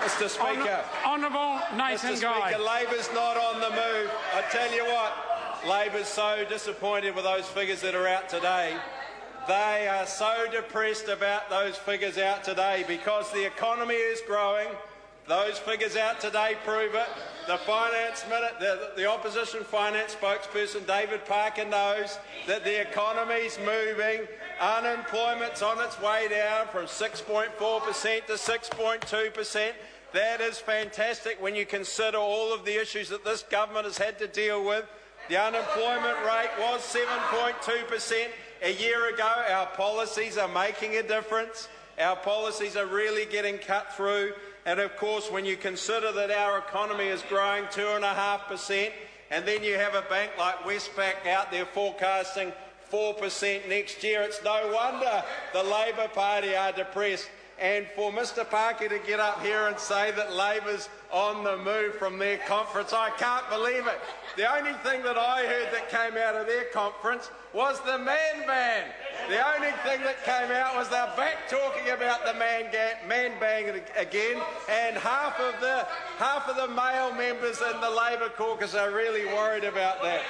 Mr. Speaker. Honourable Nathan Mr. Guy. Speaker, Labor's not on the move. I tell you what, Labor's so disappointed with those figures that are out today. They are so depressed about those figures out today because the economy is growing. Those figures out today prove it. The opposition finance spokesperson, David Parker, knows that the economy's moving. Unemployment's on its way down from 6.4% to 6.2%. That is fantastic when you consider all of the issues that this government has had to deal with. The unemployment rate was 7.2% a year ago. Our policies are making a difference. Our policies are really getting cut through. And of course, when you consider that our economy is growing 2.5%, and then you have a bank like Westpac out there forecasting 4% next year, it's no wonder the Labor Party are depressed. And for Mr Parker to get up here and say that Labor's on the move from their conference, I can't believe it. The only thing that I heard that came out of their conference was the man ban. The only thing that came out was they're back talking about the man ban again, and half of the male members in the Labor caucus are really worried about that.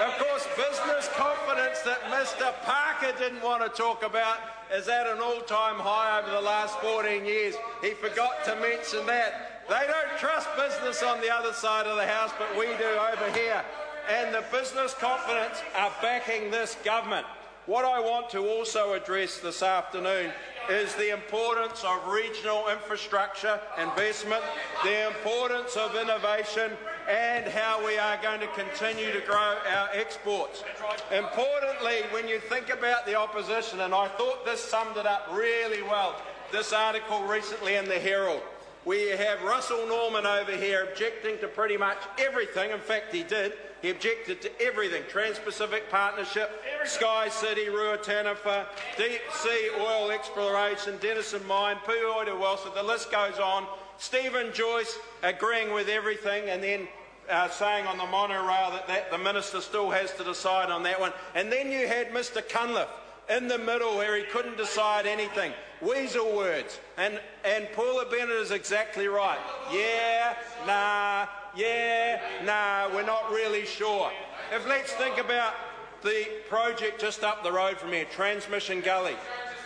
Of course, business confidence that Mr Parker didn't want to talk about is at an all-time high over the last 14 years. He forgot to mention that. They don't trust business on the other side of the House, but we do over here. And the business confidence are backing this government. What I want to also address this afternoon is the importance of regional infrastructure investment, the importance of innovation, and how we are going to continue to grow our exports. Importantly, when you think about the opposition, and I thought this summed it up really well, this article recently in the Herald, where you have Russell Norman over here objecting to pretty much everything. In fact, he did. He objected to everything. Trans-Pacific Partnership, Sky City, Ruataniwha, deep sea oil exploration, Denison Mine, Puhoi to Wellsford, the list goes on. Stephen Joyce agreeing with everything and then saying on the monorail that the minister still has to decide on that one. And then you had Mr Cunliffe in the middle where he couldn't decide anything. Weasel words. And Paula Bennett is exactly right. Yeah, nah, we're not really sure. Let's think about the project just up the road from here, Transmission Gully.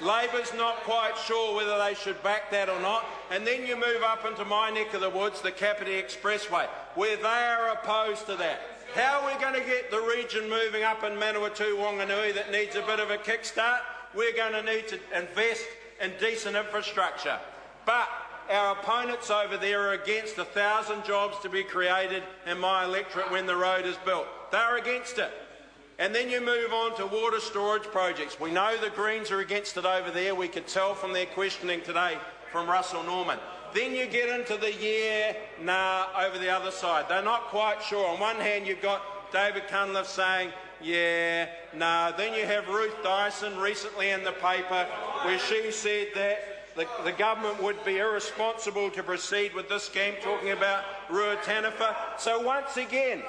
Labor's not quite sure whether they should back that or not. And then you move up into my neck of the woods, the Kapiti Expressway, where they are opposed to that. How are we going to get the region moving up in Manawatu Wanganui that needs a bit of a kickstart? We're going to need to invest in decent infrastructure. But our opponents over there are against 1,000 jobs to be created in my electorate when the road is built. They're against it. And then you move on to water storage projects. We know the Greens are against it over there. We could tell from their questioning today from Russell Norman. Then you get into the nah over the other side. They're not quite sure. On one hand, you've got David Cunliffe saying, nah. Then you have Ruth Dyson recently in the paper where she said that the government would be irresponsible to proceed with this scheme, talking about Ruataniwha. So once again,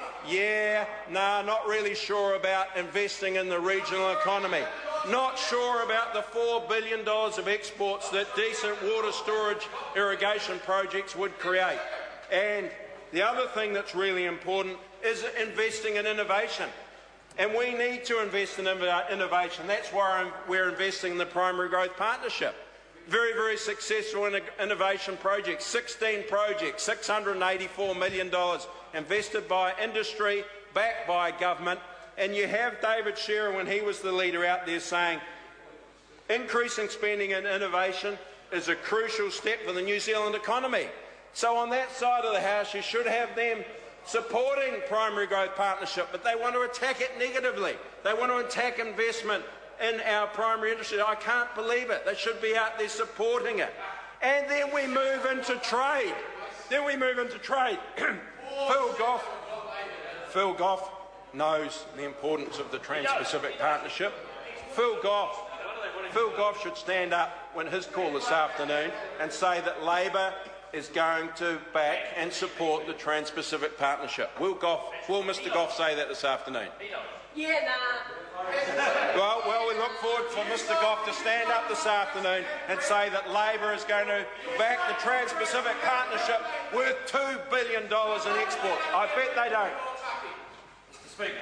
nah, not really sure about investing in the regional economy. Not sure about the $4 billion of exports that decent water storage irrigation projects would create. And the other thing that's really important is investing in innovation. And we need to invest in innovation. That's why we're investing in the Primary Growth Partnership. Very, very successful innovation projects, 16 projects, $684 million invested by industry, backed by government. And you have David Shearer, when he was the leader, out there saying increasing spending in innovation is a crucial step for the New Zealand economy. So on that side of the House, you should have them supporting Primary Growth Partnership, but they want to attack it negatively. They want to attack investment in our primary industry. I can't believe it. They should be out there supporting it. And then we move into trade. Phil Goff knows the importance of the Trans-Pacific Partnership. Phil Goff should stand up when his call this afternoon and say that Labor is going to back and support the Trans-Pacific Partnership. Will Mr Goff say that this afternoon? Yeah, nah. Well, we look forward for Mr Goff to stand up this afternoon and say that Labor is going to back the Trans-Pacific Partnership worth $2 billion in exports. I bet they don't. Mr Speaker.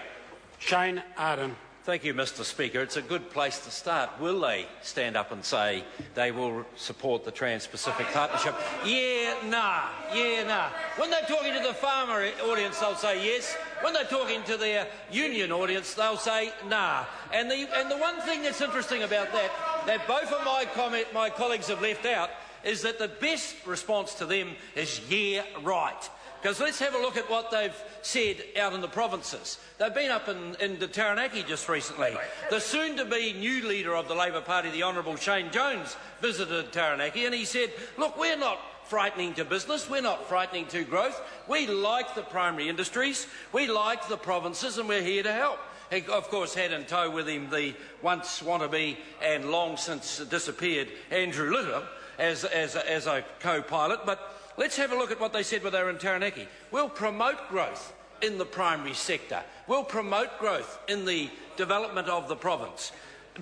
Shane Arden. Thank you, Mr Speaker. It's a good place to start. Will they stand up and say they will support the Trans-Pacific Partnership? Yeah, nah. Yeah, nah. When they're talking to the farmer audience, they'll say yes. When they're talking to their union audience, they'll say nah. And the one thing that's interesting about that both of my colleagues have left out, is that the best response to them is yeah, right. Because let's have a look at what they've said out in the provinces. They've been up in the Taranaki just recently. The soon-to-be new leader of the Labor Party, the Honourable Shane Jones, visited Taranaki and he said, look, we're not frightening to business, we're not frightening to growth. We like the primary industries, we like the provinces, and we're here to help. He, of course, had in tow with him the once wannabe and long since disappeared Andrew Little as a co-pilot. But let's have a look at what they said when they were in Taranaki. We'll promote growth in the primary sector. We'll promote growth in the development of the province.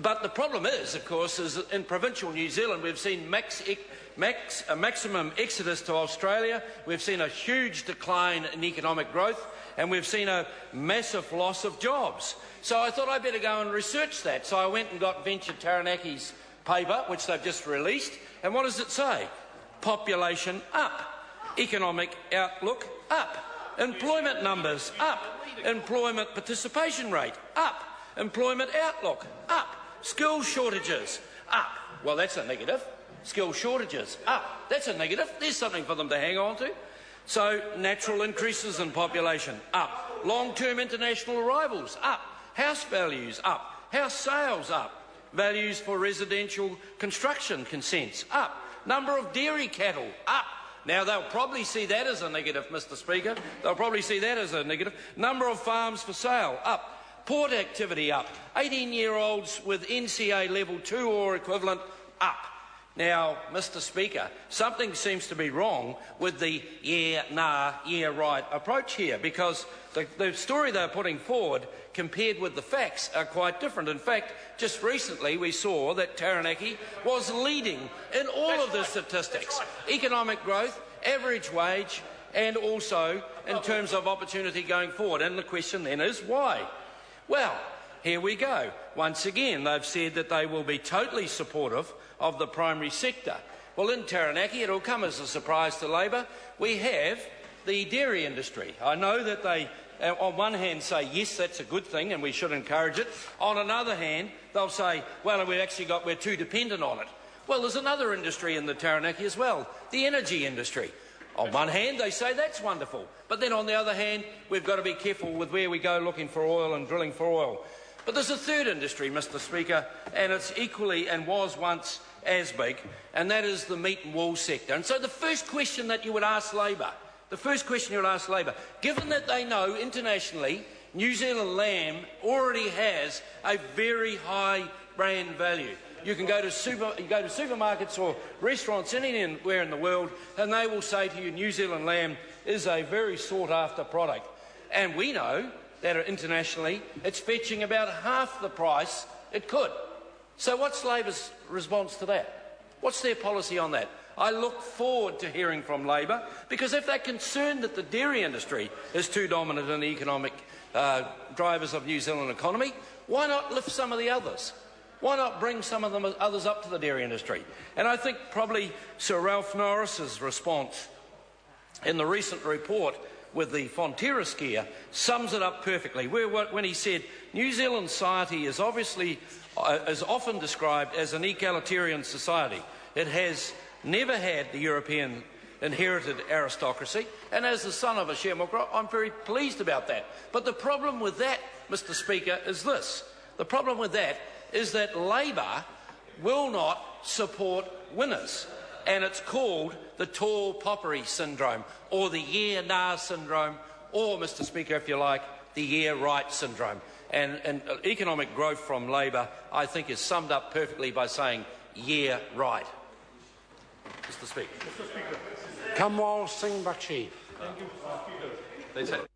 But the problem is, of course, is in provincial New Zealand we've seen a maximum exodus to Australia. We've seen a huge decline in economic growth, and we've seen a massive loss of jobs. So I thought I'd better go and research that. So I went and got Venture Taranaki's paper, which they've just released. And what does it say? Population up, economic outlook up, employment numbers up, employment participation rate up, employment outlook up, skill shortages up. Well, that's a negative. Skill shortages up. That's a negative. There's something for them to hang on to. So natural increases in population up, long-term international arrivals up, house values up, house sales up, values for residential construction consents up, number of dairy cattle up. Now, they'll probably see that as a negative, Mr Speaker. They'll probably see that as a negative. Number of farms for sale up. Port activity up. 18-year-olds with NCA level 2 or equivalent up. Now, Mr Speaker, something seems to be wrong with the yeah, nah, yeah, right approach here, because the story they're putting forward compared with the facts are quite different. In fact, just recently we saw that Taranaki was leading in all of the statistics. Economic growth, average wage, and also in terms of opportunity going forward. And the question then is why? Well, here we go. Once again, they've said that they will be totally supportive of the primary sector. Well, in Taranaki, it'll come as a surprise to Labor, we have the dairy industry. I know that they, on one hand, say, yes, that's a good thing and we should encourage it. On another hand, they'll say, well, we're too dependent on it. Well, there's another industry in the Taranaki as well, the energy industry. On one hand, they say that's wonderful. But then on the other hand, we've got to be careful with where we go looking for oil and drilling for oil. But there's a third industry, Mr Speaker, and it's equally and was once as big, and that is the meat and wool sector. And so the first question that you would ask Labor, given that they know internationally New Zealand lamb already has a very high brand value. You can go to supermarkets or restaurants anywhere in the world and they will say to you New Zealand lamb is a very sought-after product. And we know that internationally it's fetching about half the price it could. So what's Labor's response to that? What's their policy on that? I look forward to hearing from Labor, because if they're concerned that the dairy industry is too dominant in the economic drivers of New Zealand economy, why not lift some of the others? Why not bring some of the others up to the dairy industry? And I think probably Sir Ralph Norris's response in the recent report with the Fonterra skier sums it up perfectly, when he said New Zealand society is often described as an egalitarian society. It has never had the European inherited aristocracy, and as the son of a sharecropper, I'm very pleased about that. But the problem with that, Mr Speaker, is this. The problem with that is that Labor will not support winners, and it's called the tall poppery syndrome, or the yeah nah syndrome, or, Mr Speaker, if you like, the yeah right syndrome. And economic growth from Labor, I think, is summed up perfectly by saying yeah right. Mr. to speak. Kamwal Singh Bakshi. That's it.